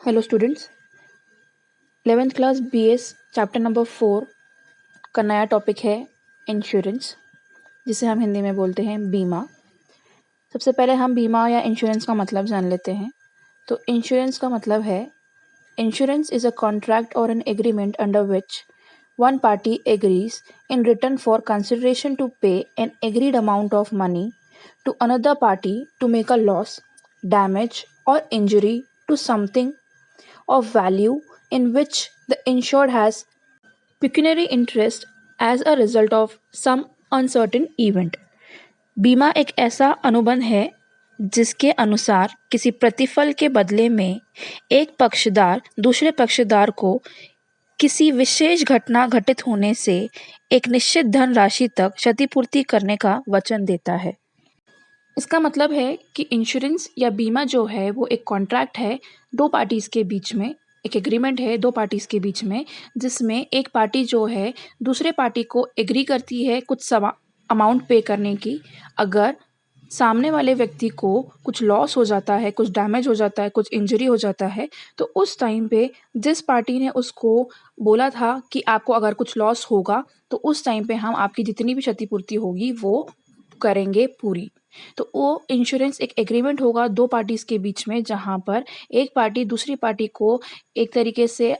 Hello students, 11th class BS chapter number 4 का नया topic है इंश्योरेंस, जिसे हम हिंदी में बोलते हैं बीमा। सबसे पहले हम बीमा या इंश्योरेंस का मतलब जान लेते हैं। तो इंश्योरेंस का मतलब है इंश्योरेंस इज अ कॉन्ट्रैक्ट और an agreement under which one party agrees in return for consideration to pay an agreed amount of money to another party to make a loss, damage, or injury to something of value in which the insured has pecuniary interest as a result of some uncertain event. बीमा एक ऐसा अनुबंध है जिसके अनुसार किसी प्रतिफल के बदले में एक पक्षदार दूसरे पक्षदार को किसी विशेष घटना घटित होने से एक निश्चित धनराशि तक क्षतिपूर्ति करने का वचन देता है। इसका मतलब है कि इंश्योरेंस या बीमा जो है वो एक कॉन्ट्रैक्ट है दो पार्टीज़ के बीच में, एक एग्रीमेंट है दो पार्टीज़ के बीच में, जिसमें एक पार्टी जो है दूसरे पार्टी को एग्री करती है कुछ अमाउंट पे करने की। अगर सामने वाले व्यक्ति को कुछ लॉस हो जाता है, कुछ डैमेज हो जाता है, कुछ इंजरी हो जाता है, तो उस टाइम पे जिस पार्टी ने उसको बोला था कि आपको अगर कुछ लॉस होगा तो उस टाइम पे हम आपकी जितनी भी क्षतिपूर्ति होगी वो करेंगे पूरी। तो वो इंश्योरेंस एक एग्रीमेंट होगा दो पार्टीज़ के बीच में, जहाँ पर एक पार्टी दूसरी पार्टी को एक तरीके से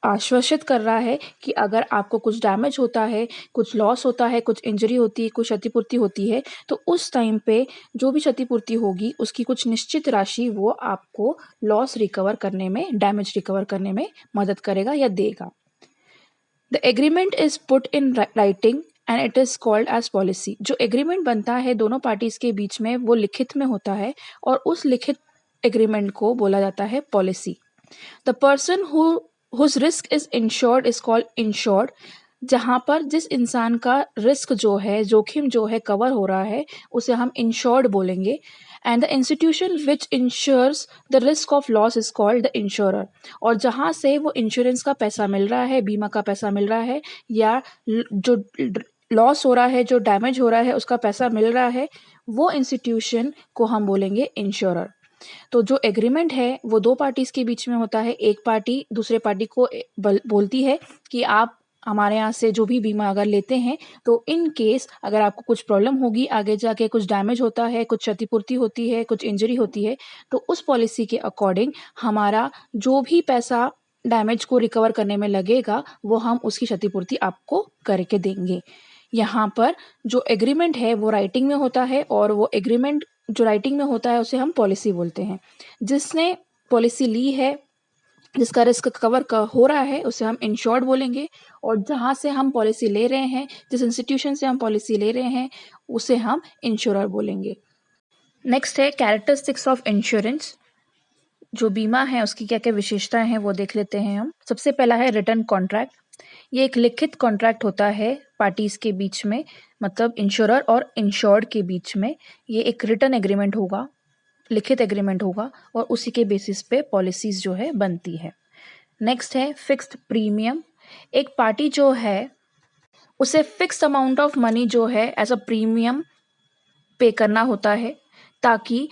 आश्वासित कर रहा है कि अगर आपको कुछ डैमेज होता है, कुछ लॉस होता है, कुछ इंजरी होती है, कुछ क्षतिपूर्ति होती है, तो उस टाइम पे जो भी क्षतिपूर्ति होगी उसकी कुछ निश्चित राशि वो आपको लॉस रिकवर करने में, डैमेज रिकवर करने में मदद करेगा या देगा। The agreement is put in writing and it is called as policy. जो एग्रीमेंट बनता है दोनों पार्टीज़ के बीच में वो लिखित में होता है और उस लिखित एग्रीमेंट को बोला जाता है policy. The person whose risk is insured is called insured. जहाँ पर जिस इंसान का रिस्क जो है, जोखिम जो है कवर हो रहा है, उसे हम इंश्योर्ड बोलेंगे। And the institution which insures the risk of loss is called the insurer. और जहाँ से वो इंश्योरेंस का पैसा मिल रहा है, बीमा का पैसा मिल रहा है, या जो लॉस हो रहा है, जो डैमेज हो रहा है उसका पैसा मिल रहा है, वो इंस्टीट्यूशन को हम बोलेंगे इंश्योरर। तो जो एग्रीमेंट है वो दो पार्टीज़ के बीच में होता है। एक पार्टी दूसरे पार्टी को बोलती है कि आप हमारे यहाँ से जो भी बीमा अगर लेते हैं तो इन केस अगर आपको कुछ प्रॉब्लम होगी, आगे जाके कुछ डैमेज होता है, कुछ क्षतिपूर्ति होती है, कुछ इंजरी होती है, तो उस पॉलिसी के अकॉर्डिंग हमारा जो भी पैसा डैमेज को रिकवर करने में लगेगा वो हम उसकी क्षतिपूर्ति आपको करके देंगे। यहाँ पर जो एग्रीमेंट है वो राइटिंग में होता है और वो एग्रीमेंट जो राइटिंग में होता है उसे हम पॉलिसी बोलते हैं। जिसने पॉलिसी ली है, जिसका रिस्क कवर हो रहा है, उसे हम इंश्योर्ड बोलेंगे। और जहाँ से हम पॉलिसी ले रहे हैं, जिस इंस्टीट्यूशन से हम पॉलिसी ले रहे हैं, उसे हम इंश्योरर बोलेंगे। नेक्स्ट है कैरेक्टरिस्टिक्स ऑफ इंश्योरेंस। जो बीमा है उसकी क्या क्या विशेषताएं हैं वो देख लेते हैं हम। सबसे पहला है रिटन कॉन्ट्रैक्ट। ये एक लिखित कॉन्ट्रैक्ट होता है पार्टीज के बीच में, मतलब इंश्योरर और इंश्योर्ड के बीच में। ये एक रिटन एग्रीमेंट होगा, लिखित एग्रीमेंट होगा, और उसी के बेसिस पे पॉलिसीज जो है बनती है। नेक्स्ट है फिक्स्ड प्रीमियम। एक पार्टी जो है उसे फिक्स्ड अमाउंट ऑफ मनी जो है एज अ प्रीमियम पे करना होता है, ताकि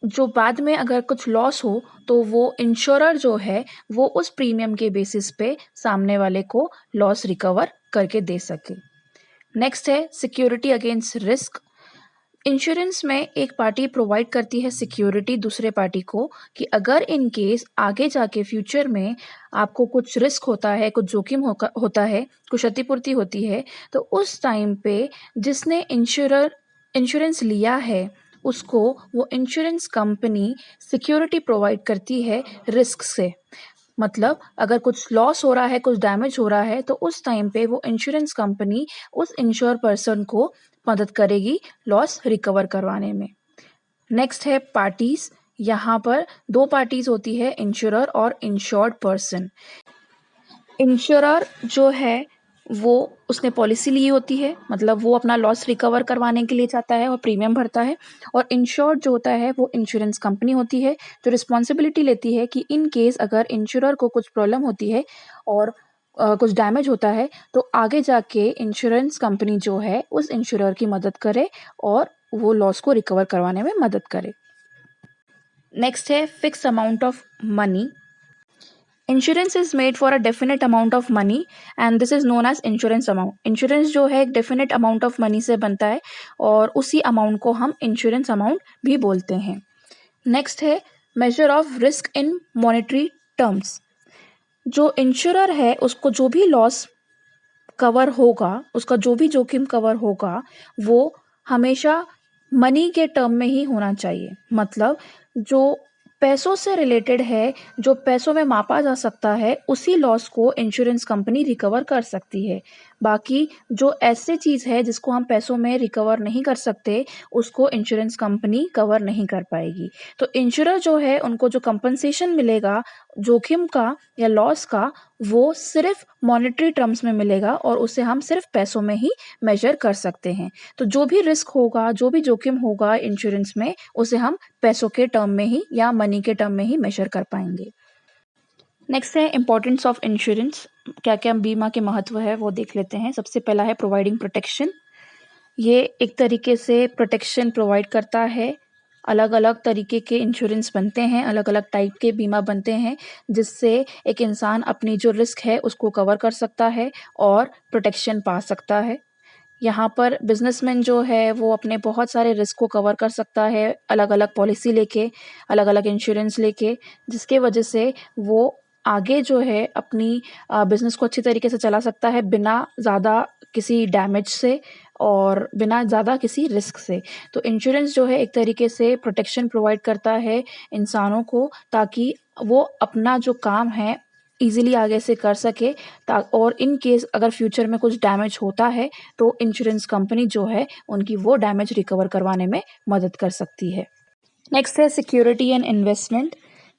जो बाद में अगर कुछ लॉस हो तो वो इंश्योरर जो है वो उस प्रीमियम के बेसिस पे सामने वाले को लॉस रिकवर करके दे सके। नेक्स्ट है सिक्योरिटी अगेंस्ट रिस्क। इंश्योरेंस में एक पार्टी प्रोवाइड करती है सिक्योरिटी दूसरे पार्टी को कि अगर इन केस आगे जाके फ्यूचर में आपको कुछ रिस्क होता है, कुछ जोखिम होता है, कुछ क्षतिपूर्ति होती है, तो उस टाइम पे जिसने इंश्योरेंस लिया है उसको वो इंश्योरेंस कंपनी सिक्योरिटी प्रोवाइड करती है रिस्क से। मतलब अगर कुछ लॉस हो रहा है, कुछ डैमेज हो रहा है, तो उस टाइम पे वो इंश्योरेंस कंपनी उस इंश्योर पर्सन को मदद करेगी लॉस रिकवर करवाने में। नेक्स्ट है पार्टीज। यहाँ पर दो पार्टीज होती है, इंश्योरर और इंश्योर्ड पर्सन। इंश्योरर जो है वो उसने पॉलिसी ली होती है, मतलब वो अपना लॉस रिकवर करवाने के लिए चाहता है और प्रीमियम भरता है। और इंश्योर्ड जो होता है वो इंश्योरेंस कंपनी होती है जो रिस्पॉन्सिबिलिटी लेती है कि इन केस अगर इंश्योरर को कुछ प्रॉब्लम होती है और कुछ डैमेज होता है तो आगे जाके इंश्योरेंस कंपनी जो है उस इंश्योरर की मदद करे और वो लॉस को रिकवर करवाने में मदद करे। नेक्स्ट है fix amount of money. Insurance is made for a definite amount of money and this is known as insurance amount. Insurance जो है एक डेफिनेट अमाउंट ऑफ मनी से बनता है और उसी अमाउंट को हम इंश्योरेंस अमाउंट भी बोलते हैं। नेक्स्ट है measure of risk in monetary terms. जो इंश्योरर है उसको जो भी लॉस कवर होगा, उसका जो भी जोखिम कवर होगा, वो हमेशा मनी के टर्म में ही होना चाहिए। मतलब जो पैसों से रिलेटेड है, जो पैसों में मापा जा सकता है, उसी लॉस को इंश्योरेंस कंपनी रिकवर कर सकती है। बाकी जो ऐसे चीज़ है जिसको हम पैसों में रिकवर नहीं कर सकते, उसको इंश्योरेंस कंपनी कवर नहीं कर पाएगी। तो इंश्योरर जो है उनको जो कंपनसेशन मिलेगा जोखिम का या लॉस का, वो सिर्फ मॉनेटरी टर्म्स में मिलेगा और उसे हम सिर्फ पैसों में ही मेजर कर सकते हैं। तो जो भी रिस्क होगा, जो भी जोखिम होगा इंश्योरेंस में, उसे हम पैसों के टर्म में ही या मनी के टर्म में ही मेजर कर पाएंगे। नेक्स्ट है इम्पोर्टेंस ऑफ इंश्योरेंस। क्या क्या बीमा के महत्व है वो देख लेते हैं। सबसे पहला है प्रोवाइडिंग प्रोटेक्शन। ये एक तरीके से प्रोटेक्शन प्रोवाइड करता है। अलग अलग तरीके के इंश्योरेंस बनते हैं, अलग अलग टाइप के बीमा बनते हैं, जिससे एक इंसान अपनी जो रिस्क है उसको कवर कर सकता है और प्रोटेक्शन पा सकता है। यहाँ पर बिजनेसमैन जो है वो अपने बहुत सारे रिस्क को कवर कर सकता है अलग अलग पॉलिसी लेके, अलग अलग इंश्योरेंस लेके, जिसके वजह से वो आगे जो है अपनी बिजनेस को अच्छी तरीके से चला सकता है बिना ज़्यादा किसी डैमेज से और बिना ज़्यादा किसी रिस्क से। तो इंश्योरेंस जो है एक तरीके से प्रोटेक्शन प्रोवाइड करता है इंसानों को, ताकि वो अपना जो काम है ईज़िली आगे से कर सके। और इन केस अगर फ्यूचर में कुछ डैमेज होता है तो इंश्योरेंस कंपनी जो है उनकी वो डैमेज रिकवर करवाने में मदद कर सकती है। नेक्स्ट है सिक्योरिटी एंड इन्वेस्टमेंट।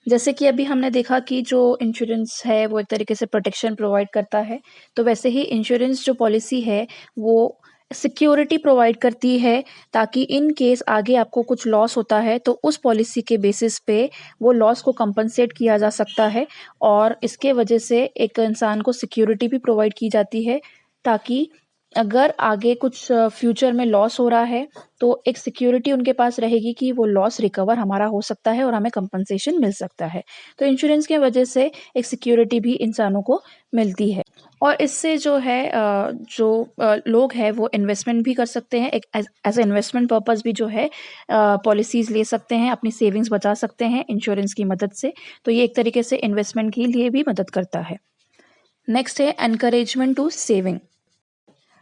जैसे कि अभी हमने देखा कि जो इंश्योरेंस है वो एक तरीके से प्रोटेक्शन प्रोवाइड करता है, तो वैसे ही इंश्योरेंस जो पॉलिसी है वो सिक्योरिटी प्रोवाइड करती है, ताकि इन केस आगे आपको कुछ लॉस होता है तो उस पॉलिसी के बेसिस पे वो लॉस को कंपनसेट किया जा सकता है। और इसके वजह से एक इंसान को सिक्योरिटी भी प्रोवाइड की जाती है, ताकि अगर आगे कुछ फ्यूचर में लॉस हो रहा है तो एक सिक्योरिटी उनके पास रहेगी कि वो लॉस रिकवर हमारा हो सकता है और हमें कंपनसेशन मिल सकता है। तो इंश्योरेंस की वजह से एक सिक्योरिटी भी इंसानों को मिलती है। और इससे जो है लोग हैं वो इन्वेस्टमेंट भी कर सकते हैं, एक एज ए इन्वेस्टमेंट पर्पस भी जो है पॉलिसीज़ ले सकते हैं, अपनी सेविंग्स बचा सकते हैं इंश्योरेंस की मदद से। तो ये एक तरीके से इन्वेस्टमेंट के लिए भी मदद करता है। नेक्स्ट है एनकरेजमेंट टू सेविंग।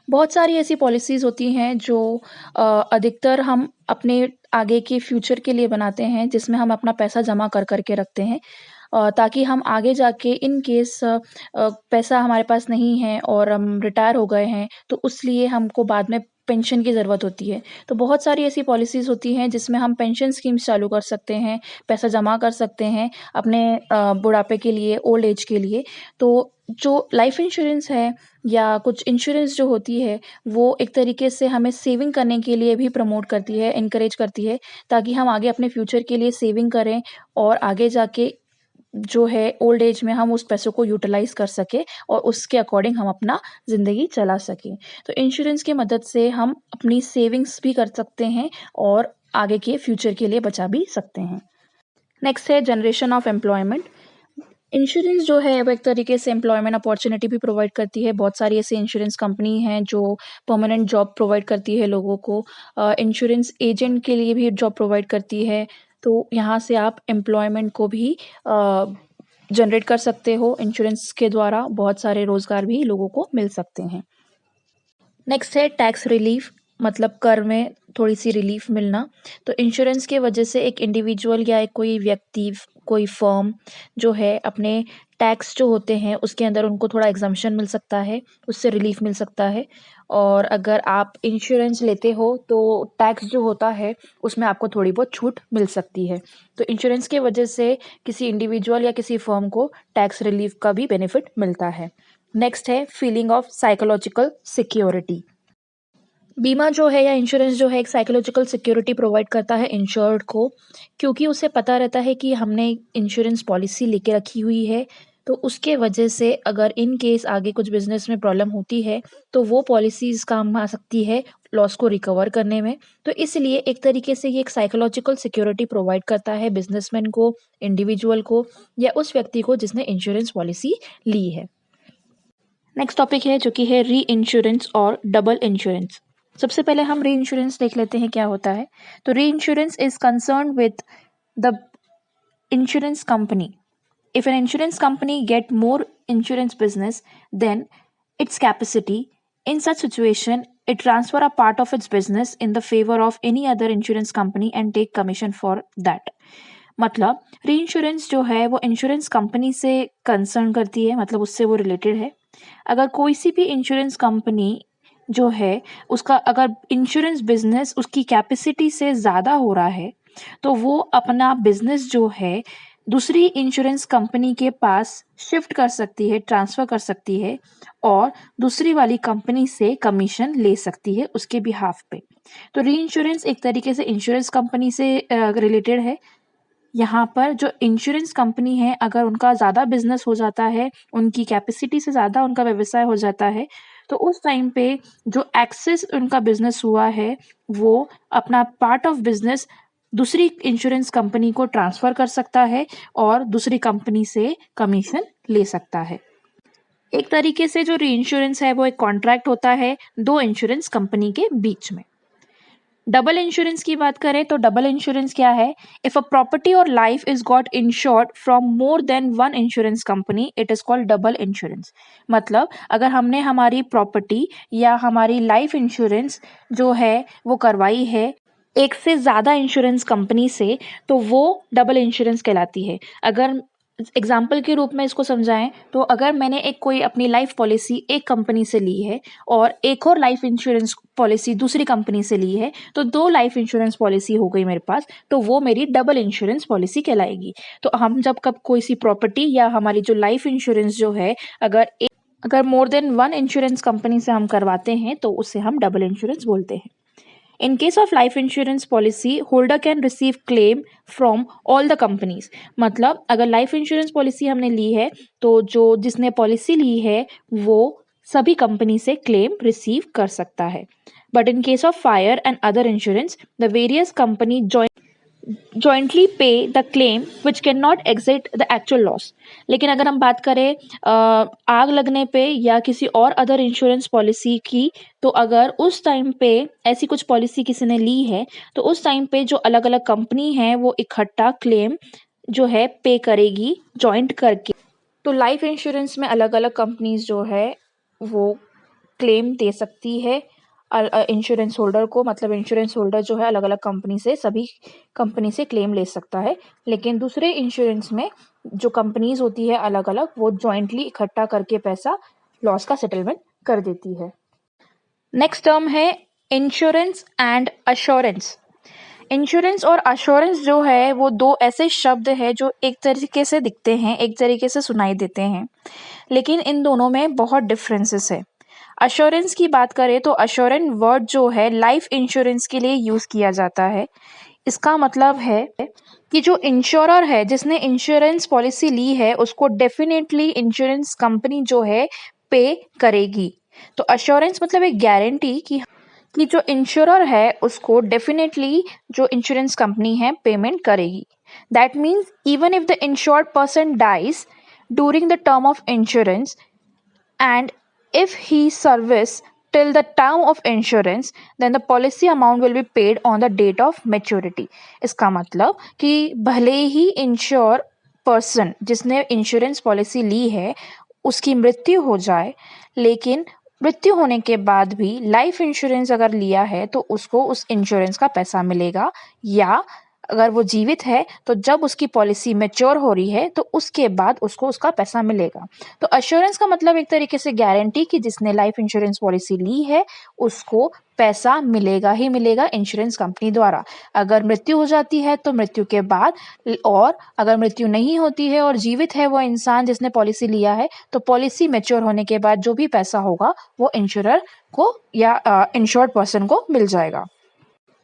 बहुत सारी ऐसी पॉलिसीज़ होती हैं जो अधिकतर हम अपने आगे के फ्यूचर के लिए बनाते हैं, जिसमें हम अपना पैसा जमा कर के रखते हैं, ताकि हम आगे जाके इन केस पैसा हमारे पास नहीं है और हम रिटायर हो गए हैं, तो उसलिए हमको बाद में पेंशन की ज़रूरत होती है। तो बहुत सारी ऐसी पॉलिसीज़ होती हैं जिसमें हम पेंशन स्कीम्स चालू कर सकते हैं, पैसा जमा कर सकते हैं अपने बुढ़ापे के लिए, ओल्ड एज के लिए। तो जो लाइफ इंश्योरेंस है या कुछ इंश्योरेंस जो होती है, वो एक तरीके से हमें सेविंग करने के लिए भी प्रमोट करती है, एनकरेज करती है, ताकि हम आगे अपने फ्यूचर के लिए सेविंग करें और आगे जाके जो है ओल्ड एज में हम उस पैसों को यूटिलाइज़ कर सकें और उसके अकॉर्डिंग हम अपना ज़िंदगी चला सकें। तो इंश्योरेंस की मदद से हम अपनी सेविंग्स भी कर सकते हैं और आगे के फ्यूचर के लिए बचा भी सकते हैं। नेक्स्ट है जनरेशन ऑफ एम्प्लॉयमेंट। इंश्योरेंस जो है वो एक तरीके से एम्प्लॉयमेंट अपॉर्चुनिटी भी प्रोवाइड करती है। बहुत सारी ऐसी इंश्योरेंस कंपनी हैं जो परमानेंट जॉब प्रोवाइड करती है लोगों को। इंश्योरेंस एजेंट के लिए भी जॉब प्रोवाइड करती है। तो यहाँ से आप एम्प्लॉयमेंट को भी जनरेट कर सकते हो। इंश्योरेंस के द्वारा बहुत सारे रोज़गार भी लोगों को मिल सकते हैं। नेक्स्ट है टैक्स रिलीफ, मतलब कर में थोड़ी-सी रिलीफ मिलना। तो इंश्योरेंस की वजह से एक इंडिविजुअल या एक कोई व्यक्ति, कोई फर्म जो है अपने टैक्स जो होते हैं उसके अंदर उनको थोड़ा एग्ज़म्पशन मिल सकता है, उससे रिलीफ मिल सकता है। और अगर आप इंश्योरेंस लेते हो तो टैक्स जो होता है उसमें आपको थोड़ी बहुत छूट मिल सकती है। तो इंश्योरेंस की वजह से किसी इंडिविजुअल या किसी फर्म को टैक्स रिलीफ का भी बेनिफिट मिलता है। नेक्स्ट है फीलिंग ऑफ साइकोलॉजिकल सिक्योरिटी। बीमा जो है या इंश्योरेंस जो है एक साइकोलॉजिकल सिक्योरिटी प्रोवाइड करता है इंश्योर्ड को, क्योंकि उसे पता रहता है कि हमने इंश्योरेंस पॉलिसी लेके रखी हुई है, तो उसके वजह से अगर इन केस आगे कुछ बिजनेस में प्रॉब्लम होती है तो वो पॉलिसीज़ काम आ सकती है लॉस को रिकवर करने में। तो इसलिए एक तरीके से ये एक साइकोलॉजिकल सिक्योरिटी प्रोवाइड करता है बिजनेसमैन को, इंडिविजुअल को या उस व्यक्ति को जिसने इंश्योरेंस पॉलिसी ली है। नेक्स्ट टॉपिक है जो कि है री इंश्योरेंस और डबल इंश्योरेंस। सबसे पहले हम री इंश्योरेंस देख लेते हैं क्या होता है। तो री insurance is concern with the insurance company. If an insurance company get more insurance business than its capacity, in such situation, it transfer a part of its business in the favor of any other insurance company and take commission for that. मतलब री insurance जो है वो insurance company से concern करती है, मतलब उससे वो रिलेटेड है। अगर कोई सी भी इंश्योरेंस कंपनी जो है उसका अगर इंश्योरेंस बिजनेस उसकी कैपेसिटी से ज़्यादा हो रहा है तो वो अपना बिजनेस जो है दूसरी इंश्योरेंस कंपनी के पास शिफ्ट कर सकती है, ट्रांसफ़र कर सकती है और दूसरी वाली कंपनी से कमीशन ले सकती है उसके बिहाफ पे। तो री इंश्योरेंस एक तरीके से इंश्योरेंस कंपनी से रिलेटेड है। यहाँ पर जो इंश्योरेंस कंपनी है अगर उनका ज़्यादा बिजनेस हो जाता है, उनकी कैपेसिटी से ज़्यादा उनका व्यवसाय हो जाता है, तो उस टाइम पे जो एक्सेस उनका बिजनेस हुआ है वो अपना पार्ट ऑफ बिजनेस दूसरी इंश्योरेंस कंपनी को ट्रांसफ़र कर सकता है और दूसरी कंपनी से कमीशन ले सकता है। एक तरीके से जो री इंश्योरेंस है वो एक कॉन्ट्रैक्ट होता है दो इंश्योरेंस कंपनी के बीच में। डबल इंश्योरेंस की बात करें तो डबल इंश्योरेंस क्या है? इफ अ प्रॉपर्टी और life is got insured from more than one insurance company it is called double insurance. मतलब अगर हमने हमारी प्रॉपर्टी या हमारी लाइफ इंश्योरेंस जो है वो करवाई है एक से ज़्यादा इंश्योरेंस कंपनी से तो वो डबल इंश्योरेंस कहलाती है। अगर एग्जाम्पल के रूप में इसको समझाएं तो अगर मैंने एक कोई अपनी लाइफ पॉलिसी एक कंपनी से ली है और एक और लाइफ इंश्योरेंस पॉलिसी दूसरी कंपनी से ली है तो दो लाइफ इंश्योरेंस पॉलिसी हो गई मेरे पास, तो वो मेरी डबल इंश्योरेंस पॉलिसी कहलाएगी। तो हम जब कब कोई सी प्रॉपर्टी या हमारी जो लाइफ इंश्योरेंस जो है अगर more than one insurance company से हम करवाते हैं तो उसे हम डबल इंश्योरेंस बोलते हैं। In case of life insurance policy, holder can receive claim from all the companies. मतलब अगर लाइफ इंश्योरेंस पॉलिसी हमने ली है तो जो जिसने पॉलिसी ली है वो सभी कंपनी से क्लेम रिसीव कर सकता है। But in case of fire and other insurance the various company jointly pay the claim which cannot exceed the actual loss. लेकिन अगर हम बात करें आग लगने पे या किसी और अदर इंश्योरेंस पॉलिसी की, तो अगर उस टाइम पे ऐसी कुछ पॉलिसी किसी ने ली है तो उस टाइम पे जो अलग अलग कंपनी है वो इकट्ठा क्लेम जो है पे करेगी जॉइंट करके। तो लाइफ इंश्योरेंस में अलग अलग कंपनीज जो है वो क्लेम दे सकती है इंश्योरेंस होल्डर को, मतलब इंश्योरेंस होल्डर जो है अलग अलग कंपनी से सभी कंपनी से क्लेम ले सकता है। लेकिन दूसरे इंश्योरेंस में जो कंपनीज होती है अलग अलग वो जॉइंटली इकट्ठा करके पैसा लॉस का सेटलमेंट कर देती है। नेक्स्ट टर्म है इंश्योरेंस एंड अश्योरेंस। इंश्योरेंस और अश्योरेंस जो है वो दो ऐसे शब्द है जो एक तरीके से दिखते हैं, एक तरीके से सुनाई देते हैं, लेकिन इन दोनों में बहुत डिफरेंसेस है। अश्योरेंस की बात करें तो अश्योरेंस वर्ड जो है लाइफ इंश्योरेंस के लिए यूज़ किया जाता है। इसका मतलब है कि जो इंश्योरर है जिसने इंश्योरेंस पॉलिसी ली है उसको डेफिनेटली इंश्योरेंस कंपनी जो है पे करेगी। तो अश्योरेंस मतलब एक गारंटी कि जो इंश्योरर है उसको डेफिनेटली जो इंश्योरेंस कंपनी है पेमेंट करेगी। That means even if the insured person dies during the term of insurance and if he service till the term of insurance then the policy amount will be paid on the date of maturity। इसका मतलब कि भले ही ensure person जिसने insurance policy ली है उसकी मृत्यु हो जाए, लेकिन मृत्यु होने के बाद भी लाइफ इंश्योरेंस अगर लिया है तो उसको उस इंश्योरेंस का पैसा मिलेगा, या अगर वो जीवित है तो जब उसकी पॉलिसी मैच्योर हो रही है तो उसके बाद उसको उसका पैसा मिलेगा। तो अश्योरेंस का मतलब एक तरीके से गारंटी कि जिसने लाइफ इंश्योरेंस पॉलिसी ली है उसको पैसा मिलेगा ही मिलेगा इंश्योरेंस कंपनी द्वारा। अगर मृत्यु हो जाती है तो मृत्यु के बाद, और अगर मृत्यु नहीं होती है और जीवित है वो इंसान जिसने पॉलिसी लिया है तो पॉलिसी मैच्योर होने के बाद जो भी पैसा होगा वो इंश्योरर को या इंश्योर्ड पर्सन को मिल जाएगा।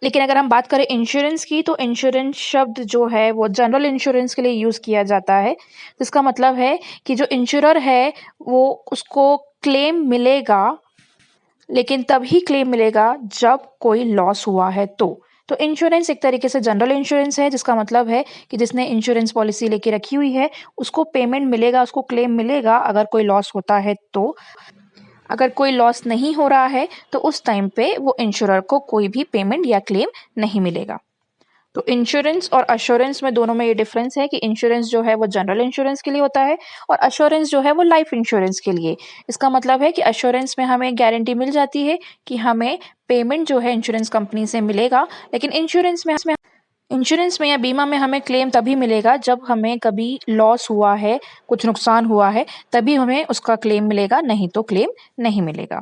लेकिन अगर हम बात करें इंश्योरेंस की तो इंश्योरेंस शब्द जो है वो जनरल इंश्योरेंस के लिए यूज़ किया जाता है, जिसका मतलब है कि जो इंश्योरर है वो उसको क्लेम मिलेगा लेकिन तभी क्लेम मिलेगा जब कोई लॉस हुआ है तो इंश्योरेंस एक तरीके से जनरल इंश्योरेंस है, जिसका मतलब है कि जिसने इंश्योरेंस पॉलिसी लेके रखी हुई है उसको पेमेंट मिलेगा, उसको क्लेम मिलेगा अगर कोई लॉस होता है तो। अगर कोई लॉस नहीं हो रहा है तो उस टाइम पे वो इंश्योरर को कोई भी पेमेंट या क्लेम नहीं मिलेगा। तो इंश्योरेंस और अश्योरेंस में दोनों में ये डिफरेंस है कि इंश्योरेंस जो है वो जनरल इंश्योरेंस के लिए होता है और अश्योरेंस जो है वो लाइफ इंश्योरेंस के लिए। इसका मतलब है कि अश्योरेंस में हमें गारंटी मिल जाती है कि हमें पेमेंट जो है इंश्योरेंस कंपनी से मिलेगा, लेकिन इंश्योरेंस में या बीमा में हमें क्लेम तभी मिलेगा जब हमें कभी लॉस हुआ है, कुछ नुकसान हुआ है, तभी हमें उसका क्लेम मिलेगा, नहीं तो क्लेम नहीं मिलेगा।